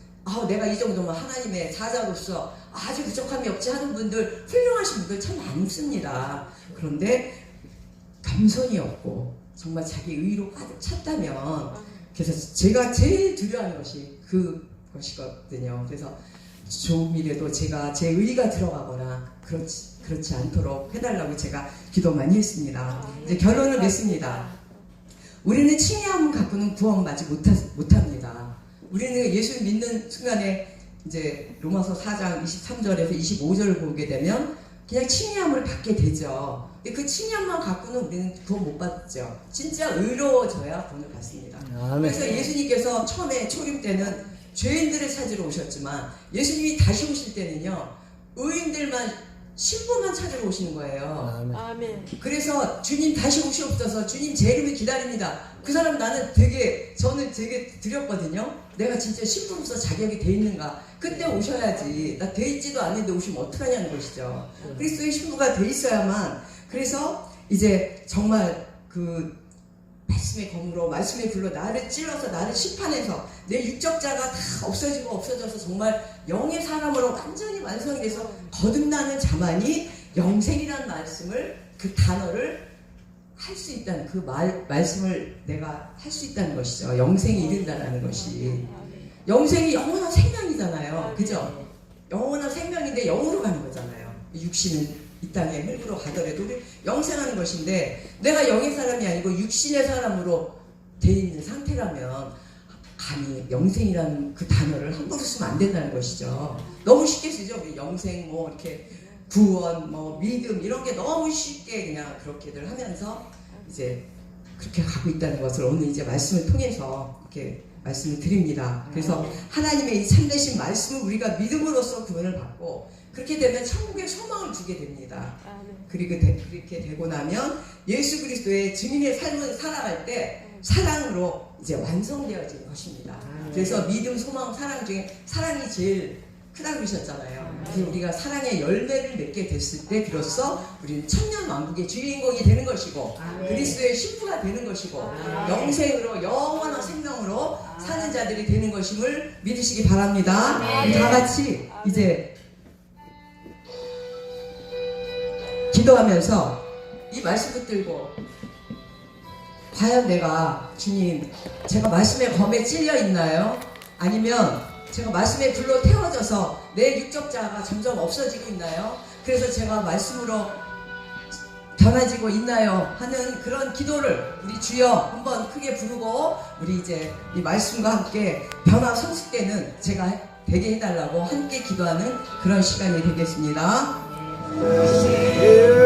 A: 내가 이 정도면 하나님의 사자로서 아주 부족함이 없지 하는 분들, 훌륭하신 분들 참 많습니다. 그런데 겸손이 없고 정말 자기 의로 가득 찼다면, 그래서 제가 제일 두려워하는 것이 그것이거든요. 그래서 조금이라도 제가 제 의가 들어가거나 그렇지 않도록 해달라고 제가 기도 많이 했습니다. 이제 결론을 맺습니다. 우리는 칭의함 갖고는 구원받지 못합니다. 우리는 예수를 믿는 순간에 이제 로마서 4장 23절에서 25절을 보게 되면 그냥 칭의함을 받게 되죠. 그 칭의함만 갖고는 우리는 구원 못 받죠. 진짜 의로워져야 구원을 받습니다.
B: 아멘.
A: 그래서 예수님께서 처음에 초림 때는 죄인들을 찾으러 오셨지만 예수님이 다시 오실 때는요, 의인들만 신부만 찾으러 오시는 거예요.
B: 아멘.
A: 그래서 주님 다시 오시옵소서, 주님 제 이름을 기다립니다. 그 사람 저는 되게 두렵거든요. 내가 진짜 신부로서 자격이 돼 있는가? 그때 오셔야지. 나 돼 있지도 않는데 오시면 어떡하냐는 것이죠. 그리스도의 신부가 돼 있어야만. 그래서 이제 정말 그 말씀의 검으로, 말씀의 불로 나를 찔러서 나를 심판해서 내 육적자가 다 없어져서 정말 영의 사람으로 완전히 완성이 돼서 거듭나는 자만이 영생이라는 말씀을, 그 단어를 할 수 있다는, 그 말씀을 내가 할 수 있다는 것이죠. 영생이 이른다라는 것이. 영생이 영원한 생명이잖아요. 그죠? 영원한 생명인데 영으로 가는 거잖아요. 육신은 이 땅에 흙으로 가더라도 우리 영생하는 것인데, 내가 영의 사람이 아니고 육신의 사람으로 돼 있는 상태라면 감히 영생이라는 그 단어를 함부로 쓰면 안 된다는 것이죠. 너무 쉽게 쓰죠. 우리 영생 뭐 이렇게 구원, 뭐 믿음 이런 게 너무 쉽게 그냥 그렇게들 하면서 이제 그렇게 가고 있다는 것을 오늘 이제 말씀을 통해서 이렇게 말씀을 드립니다. 그래서 하나님의 이 참되신 말씀을 우리가 믿음으로써 구원을 받고 그렇게 되면 천국의 소망을 주게 됩니다. 그리고 그렇게 되고 나면 예수 그리스도의 증인의 삶을 살아갈 때 사랑으로 이제 완성되어질 것입니다. 그래서 믿음, 소망, 사랑 중에 사랑이 제일 크다고 그러셨잖아요. 그래서 우리가 사랑의 열매를 맺게 됐을 때 비로소 우리는 천년왕국의 주인공이 되는 것이고 그리스도의 신부가 되는 것이고 영생으로 영원한 생명으로 사는 자들이 되는 것임을 믿으시기 바랍니다. 우리 다 같이 이제 기도하면서 이 말씀 붙들고 과연 내가 주님 제가 말씀의 검에 찔려 있나요? 아니면 제가 말씀의 불로 태워져서 내 육적자가 점점 없어지고 있나요? 그래서 제가 말씀으로 변화지고 있나요? 하는 그런 기도를 우리 주여 한번 크게 부르고 우리 이제 이 말씀과 함께 변화 성숙되는 제가 되게 해달라고 함께 기도하는 그런 시간이 되겠습니다.
B: 예.